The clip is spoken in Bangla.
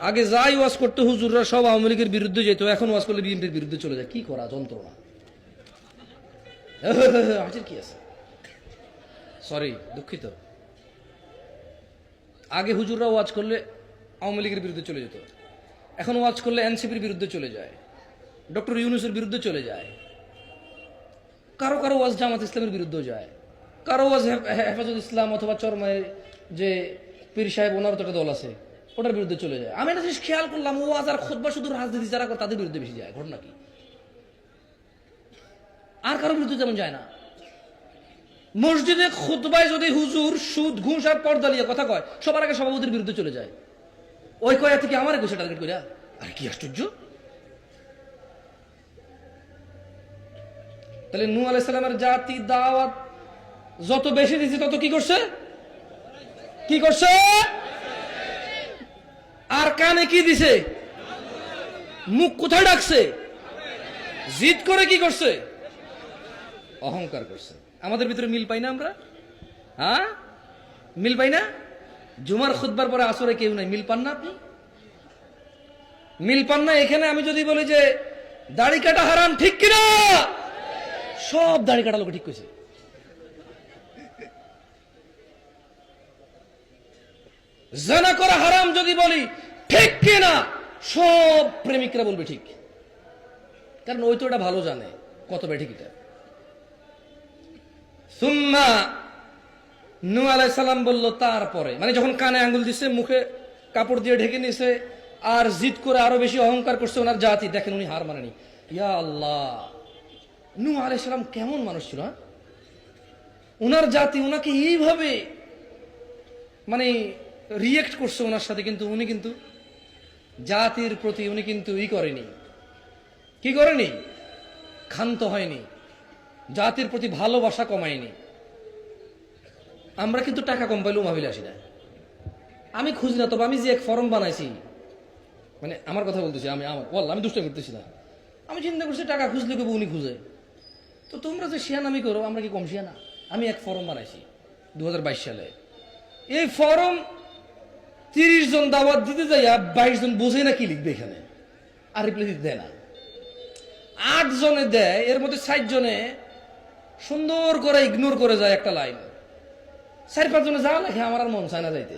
আগে যাই ওয়াজ করতে হুজুররা সব আওয়ামী লীগের বিরুদ্ধে যেত, এখন ওয়াজ করলে বিএনপির বিরুদ্ধে চলে যায়। কি করা, যন্ত্রণা। হাজির কি আছে, সরি দুঃখিত। আগে হুজুররা ওয়াজ করলে আওয়ামী লীগের বিরুদ্ধে চলে যেত, এখন ওয়াজ করলে এনসিপির বিরুদ্ধে চলে যায়, ডক্টর ইউনূসের বিরুদ্ধে চলে যায়, কারো কারো ওয়াজ জামাত ইসলামের বিরুদ্ধেও যায়, কারো ওয়াজ হেফাজত ইসলাম অথবা চরমায় যে পীর সাহেব ওনার তো একটা দল আছে ওটার বিরুদ্ধে চলে যায়। আমি একটা জিনিস খেয়াল করলাম, ওয়াজ আর খুতবা শুধু রাজনীতি যারা করে তাদের বিরুদ্ধে বেশি যায়। ঘটনা কি? আর কারো বিরুদ্ধে তেমন যায় না। মসজিদে খুতবায় যদি হুজুর সুদ ঘুষ আর পর্দা নিয়ে কথা কয়, সবার আগে সভাপতির বিরুদ্ধে চলে যায়। ওই কয়া থেকে আমার ঘুষে টার্গেট করিয়া, আরে কি আশ্চর্য। তাহলে নূহ আলাইহিস সালামের জাতি দাওয়াত যত বেশি দিচ্ছে তত কি করছে, কি করছে? আর কানে কি দিছে, মুখ কোথায় ডাকছে, জিদ করে কি করছে, অহংকার করছে। আমাদের ভিতরে মিল পাই না আমরা? হ্যাঁ, মিল পাই না? জুমার খুতবার পরে আসরে কেউ নাই, মিল পান না আপনি? মিল পান না? এখানে আমি যদি বলি যে দাড়ি কাটা হারাম, ঠিক কিনা? সব দাড়ি কাটা লোক ঠিক কইছে। জানা করা হারাম যদি বলি, ঠিক কিনা? সব প্রেমিকরা বলবে ঠিক, কারণ ওই তো এটা ভালো জানে কত বে ঠিক। এটা সুম্মা নূহ আলাইহিস সালাম বলল তারপরে, মানে যখন কানে আঙ্গুল দিছে, মুখে কাপড় দিয়ে ঢেকে নিছে, আর জিদ করে আরো বেশি অহংকার করছে ওনার জাতি, দেখেন উনি হার মানেনি। ইয়া আল্লাহ, নূহ আলাইহিস সালাম কেমন মানুষ ছিল। ওনার জাতি ওনাকে এইভাবে মানে রিয়েক্ট করছে ওনার সাথে, কিন্তু উনি কিন্তু জাতির প্রতি উনি কিন্তু করেনি, কি করেনি, ক্ষান্ত হয়নি, জাতির প্রতি ভালোবাসা কমায়নি। আমরা কিন্তু টাকা কম পাইলেও মাহফিলে আসি না। আমি খুঁজি না, তবে আমি যে এক ফর্ম বানাইছি, মানে আমার কথা বলতেছি, আমি দুষ্টামি করতেছি না। আমি চিন্তা করছি টাকা খুঁজলে কেবল উনি খুঁজে, তো তোমরা যে শিয়ানামি করো আমরা কি কম শিয়ানা? আমি এক ফর্ম বানাইছি 2022 সালে। এই ফর্ম 30 জন দাওয়াত দিতে যাইয়া 22 জন বোঝে না কি লিখবে এখানে, আর রিপ্লাই দিতে দেয় না। 8 জনে দেয়, এর মধ্যে 60 জনে সুন্দর করে ইগনোর করে যায় একটা লাইন, 4-5 জনে যা লেখে আমার আর মন চায় না যাইতে।